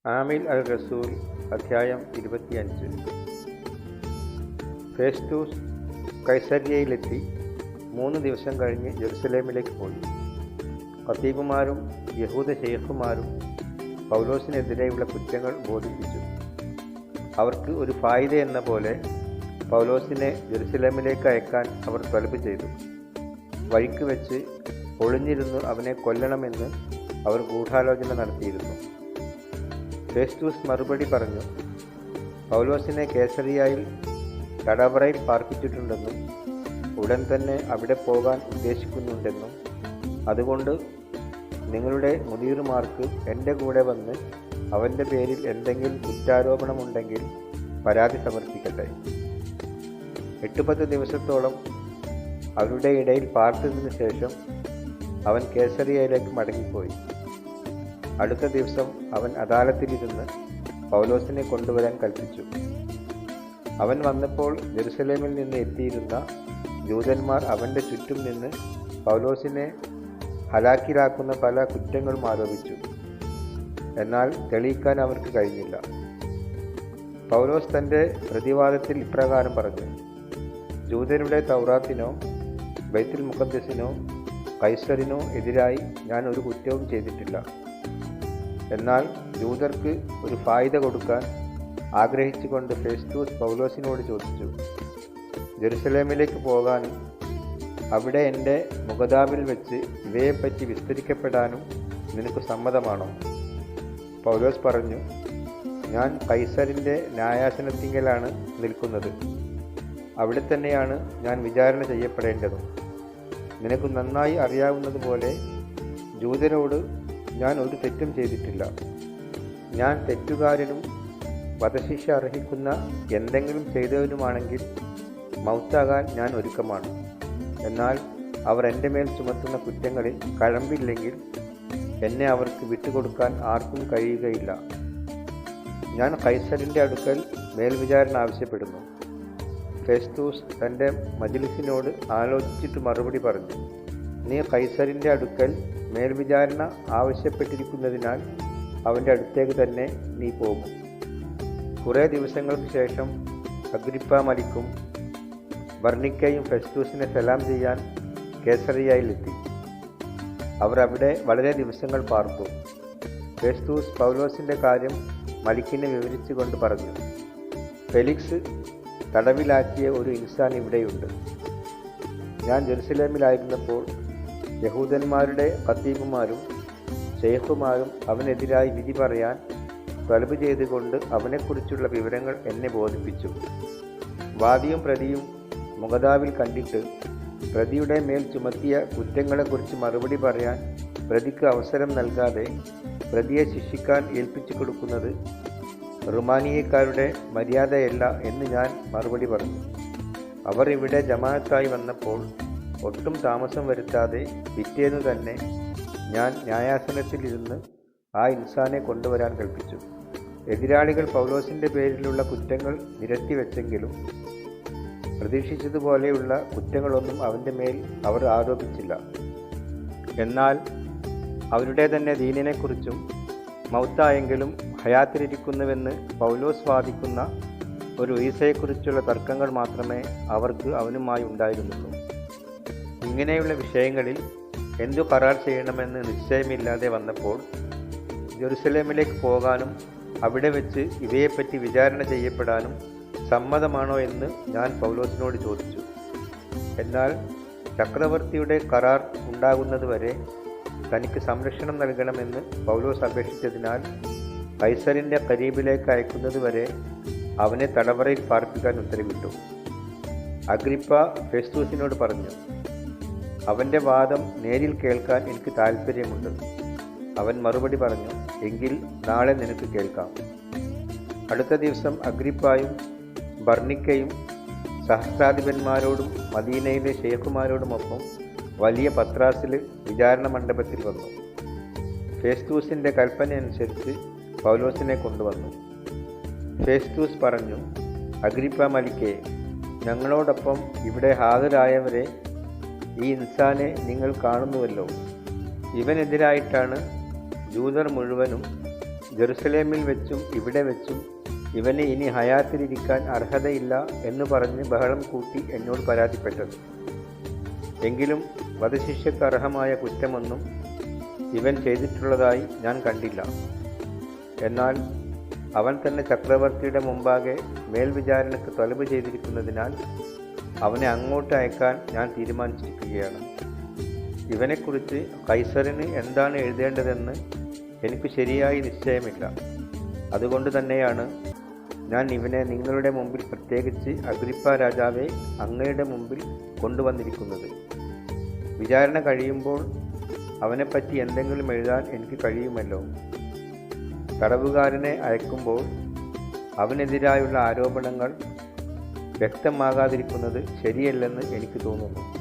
ആമിൽ അൽ റസൂൽ അധ്യായം 25. ഫെസ്തൂസ് കൈസര്യയിലെത്തി 3 ദിവസം കഴിഞ്ഞ് ജെറുസലേമിലേക്ക് പോയി. ഖത്തീബുമാരും യഹൂദ ശൈഖുമാരും പൗലോസിനെതിരെയുള്ള കുറ്റങ്ങൾ ബോധിപ്പിച്ചു. അവർക്ക് ഒരു ഫായിദ എന്ന പോലെ പൗലോസിനെ ജെറുസലേമിലേക്ക് അയക്കാൻ അവർ തലബ് ചെയ്തു. വഴിക്ക് വെച്ച് ഒളിഞ്ഞിരുന്ന് അവനെ കൊല്ലണമെന്ന് അവർ ഗൂഢാലോചന നടത്തിയിരുന്നു. ഫെസ്തൂസ് മറുപടി പറഞ്ഞു, പൗലോസിനെ കേസറിയായിൽ തടവറയിൽ പാർപ്പിച്ചിട്ടുണ്ടെന്നും ഉടൻ തന്നെ അവിടെ പോകാൻ ഉദ്ദേശിക്കുന്നുണ്ടെന്നും അതുകൊണ്ട് നിങ്ങളുടെ മുദീറുമാർക്ക് എൻ്റെ കൂടെ വന്ന് അവൻ്റെ പേരിൽ എന്തെങ്കിലും കുറ്റാരോപണമുണ്ടെങ്കിൽ പരാതി സമർപ്പിക്കട്ടെ. 8-10 ദിവസത്തോളം അവരുടെ ഇടയിൽ പാർത്തതിനു ശേഷം അവൻ കേസറിയയിലേക്ക് മടങ്ങിപ്പോയി. അടുത്ത ദിവസം അവൻ അദാലത്തിലിരുന്ന് പൗലോസിനെ കൊണ്ടുവരാൻ കൽപ്പിച്ചു. അവൻ വന്നപ്പോൾ ജെറുസലേമിൽ നിന്ന് എത്തിയിരുന്ന ജൂതന്മാർ അവൻ്റെ ചുറ്റും നിന്ന് പൗലോസിനെ ഹലാക്കിലാക്കുന്ന പല കുറ്റങ്ങളും ആരോപിച്ചു. എന്നാൽ തെളിയിക്കാൻ അവർക്ക് കഴിഞ്ഞില്ല. പൗലോസ് തൻ്റെ പ്രതിവാദത്തിൽ ഇപ്രകാരം പറഞ്ഞു: ജൂതരുടെ തൗറാത്തിനോ ബൈത്തുൽ മുഖദ്ദസിനോ കൈസറിനോ എതിരായി ഞാൻ ഒരു കുറ്റവും ചെയ്തിട്ടില്ല. എന്നാൽ ജൂതർക്ക് ഒരു ഫായിദ കൊടുക്കാൻ ആഗ്രഹിച്ചുകൊണ്ട് ഫെസ്തൂസ് പൗലോസിനോട് ചോദിച്ചു, ജെറുസലേമിലേക്ക് പോകാനും അവിടെ എൻ്റെ മുഖദാബിൽ വെച്ച് ഇവയെപ്പറ്റി വിസ്തരിക്കപ്പെടാനും നിനക്ക് സമ്മതമാണോ? പൗലോസ് പറഞ്ഞു, ഞാൻ കൈസറിൻ്റെ ന്യായാസനത്തിങ്കലാണ് നിൽക്കുന്നത്. അവിടെ തന്നെയാണ് ഞാൻ വിചാരണ ചെയ്യപ്പെടേണ്ടതും. നിനക്ക് നന്നായി അറിയാവുന്നതുപോലെ ജൂതരോട് ഞാൻ ഒരു തെറ്റും ചെയ്തിട്ടില്ല. ഞാൻ തെറ്റുകാരനും വധശിക്ഷ അർഹിക്കുന്ന എന്തെങ്കിലും ചെയ്തവരുമാണെങ്കിൽ മൗത്താകാൻ ഞാൻ ഒരുക്കമാണ്. എന്നാൽ അവർ എൻ്റെ മേൽ ചുമത്തുന്ന കുറ്റങ്ങളിൽ കഴമ്പില്ലെങ്കിൽ എന്നെ അവർക്ക് വിട്ടുകൊടുക്കാൻ ആർക്കും കഴിയുകയില്ല. ഞാൻ കൈസറിൻ്റെ അടുക്കൽ മേൽവിചാരണ ആവശ്യപ്പെടുന്നു. ഫെസ്തൂസ് തൻ്റെ മജ്‌ലിസിനോട് ആലോചിച്ചിട്ട് മറുപടി പറഞ്ഞു, നീ കൈസറിൻ്റെ അടുക്കൽ മേൽവിചാരണ ആവശ്യപ്പെട്ടിരിക്കുന്നതിനാൽ അവൻ്റെ അടുത്തേക്ക് തന്നെ നീ പോകും. കുറേ ദിവസങ്ങൾക്ക് ശേഷം അഗ്രിപ്പാ മലിക്കും ബർണിക്കയും ഫെസ്തൂസിനെ സലാം ചെയ്യാൻ കേസറിയയിലെത്തി. അവർ അവിടെ വളരെ ദിവസങ്ങൾ പാർത്തു. ഫെസ്തൂസ് പൗലോസിൻ്റെ കാര്യം മലിക്കിനെ വിവരിച്ചുകൊണ്ട് പറഞ്ഞു, ഫെലിക്സ് തടവിലാക്കിയ ഒരു ഇൻസാൻ ഇവിടെയുണ്ട്. ഞാൻ ജെറുസലേമിലായിരുന്നപ്പോൾ യഹൂദന്മാരുടെ ഖത്തീബുമാരും ശൈഖുമാരും അവനെതിരായി വിധി പറയാൻ തലബ് ചെയ്തുകൊണ്ട് അവനെക്കുറിച്ചുള്ള വിവരങ്ങൾ എന്നെ ബോധിപ്പിച്ചു. വാദിയും പ്രതിയും മുഖദാവിൽ കണ്ടിട്ട് പ്രതിയുടെ മേൽ ചുമത്തിയ കുറ്റങ്ങളെക്കുറിച്ച് മറുപടി പറയാൻ പ്രതിക്ക് അവസരം നൽകാതെ പ്രതിയെ ശിക്ഷിക്കാൻ ഏൽപ്പിച്ചു കൊടുക്കുന്നത് റുമാനിയക്കാരുടെ മര്യാദയല്ല എന്ന് ഞാൻ മറുപടി പറഞ്ഞു. അവർ ഇവിടെ ജമാഅത്തായി വന്നപ്പോൾ ഒട്ടും താമസം വരുത്താതെ പിറ്റേന്നു തന്നെ ഞാൻ ന്യായാസനത്തിലിരുന്ന് ആ ഇൻസാനെ കൊണ്ടുവരാൻ കൽപ്പിച്ചു. എതിരാളികൾ പൗലോസിൻ്റെ പേരിലുള്ള കുറ്റങ്ങൾ നിരത്തിവെച്ചെങ്കിലും പ്രതീക്ഷിച്ചതുപോലെയുള്ള കുറ്റങ്ങളൊന്നും അവൻ്റെ മേൽ അവർ ആരോപിച്ചില്ല. എന്നാൽ അവരുടെ തന്നെ ദീനിനെക്കുറിച്ചും മൗത്തായെങ്കിലും ഹയാത്തിലിരിക്കുന്നുവെന്ന് പൗലോസ് വാദിക്കുന്ന ഒരു ഈസയെക്കുറിച്ചുള്ള തർക്കങ്ങൾ മാത്രമേ അവർക്ക് അവനുമായി ഉണ്ടായിരുന്നുള്ളൂ. ഇങ്ങനെയുള്ള വിഷയങ്ങളിൽ എന്തു കരാർ ചെയ്യണമെന്ന് നിശ്ചയമില്ലാതെ വന്നപ്പോൾ ജെറുസലേമിലേക്ക് പോകാനും അവിടെ വെച്ച് ഇവയെപ്പറ്റി വിചാരണ ചെയ്യപ്പെടാനും സമ്മതമാണോ എന്ന് ഞാൻ പൗലോസിനോട് ചോദിച്ചു. എന്നാൽ ചക്രവർത്തിയുടെ കരാർ ഉണ്ടാകുന്നതുവരെ തനിക്ക് സംരക്ഷണം നൽകണമെന്ന് പൗലോസ് അപേക്ഷിച്ചതിനാൽ കൈസറിൻ്റെ ഖരീബിലേക്ക് അയക്കുന്നതുവരെ അവനെ തടവറയിൽ പാർപ്പിക്കാൻ ഉത്തരവിട്ടു. അഗ്രിപ്പ ഫെസ്തൂസിനോട് പറഞ്ഞു, അവൻ്റെ വാദം നേരിൽ കേൾക്കാൻ എനിക്ക് താൽപ്പര്യമുണ്ട്. അവൻ മറുപടി പറഞ്ഞു, എങ്കിൽ നാളെ നിനക്ക് കേൾക്കാം. അടുത്ത ദിവസം അഗ്രിപ്പായും ബർണിക്കയും സഹസ്രാധിപന്മാരോടും മദീനയിലെ ശൈഖുമാരോടുമൊപ്പം വലിയ പത്രാസിൽ വിചാരണ മണ്ഡപത്തിൽ വന്നു. ഫെസ്തൂസിൻ്റെ കൽപ്പനയനുസരിച്ച് പൗലോസിനെ കൊണ്ടുവന്നു. ഫെസ്തൂസ് പറഞ്ഞു, അഗ്രിപ്പാ മലിക്കേ, ഞങ്ങളോടൊപ്പം ഇവിടെ ഹാജരായവരെ ഈ ഇൻസാനെ നിങ്ങൾ കാണുന്നുവല്ലോ. ഇവനെതിരായിട്ടാണ് ജൂതർ മുഴുവനും ജെറുസലേമിൽ വെച്ചും ഇവിടെ വെച്ചും ഇവന് ഇനി ഹയാത്തിലിരിക്കാൻ അർഹതയില്ല എന്ന് പറഞ്ഞ് ബഹളം കൂട്ടി എന്നോട് പരാതിപ്പെട്ടത്. എങ്കിലും വധശിക്ഷയ്ക്ക് അർഹമായ കുറ്റമൊന്നും ഇവൻ ചെയ്തിട്ടുള്ളതായി ഞാൻ കണ്ടില്ല. എന്നാൽ അവൻ തന്നെ ചക്രവർത്തിയുടെ മുമ്പാകെ മേൽവിചാരണയ്ക്ക് തൊലബ് ചെയ്തിരിക്കുന്നതിനാൽ അവനെ അങ്ങോട്ട് അയക്കാൻ ഞാൻ തീരുമാനിച്ചിരിക്കുകയാണ്. ഇവനെക്കുറിച്ച് കൈസറിന് എന്താണ് എഴുതേണ്ടതെന്ന് എനിക്ക് ശരിയായി നിശ്ചയമില്ല. അതുകൊണ്ട് തന്നെയാണ് ഞാൻ ഇവനെ നിങ്ങളുടെ മുമ്പിൽ, പ്രത്യേകിച്ച് അഗ്രിപ്പാ രാജാവെ, അങ്ങയുടെ മുമ്പിൽ കൊണ്ടുവന്നിരിക്കുന്നത്. വിചാരണ കഴിയുമ്പോൾ അവനെപ്പറ്റി എന്തെങ്കിലും എഴുതാൻ എനിക്ക് കഴിയുമല്ലോ. തടവുകാരനെ അയക്കുമ്പോൾ അവനെതിരായുള്ള ആരോപണങ്ങൾ വ്യക്തമാകാതിരിക്കുന്നത് ശരിയല്ലെന്ന് എനിക്ക് തോന്നുന്നു.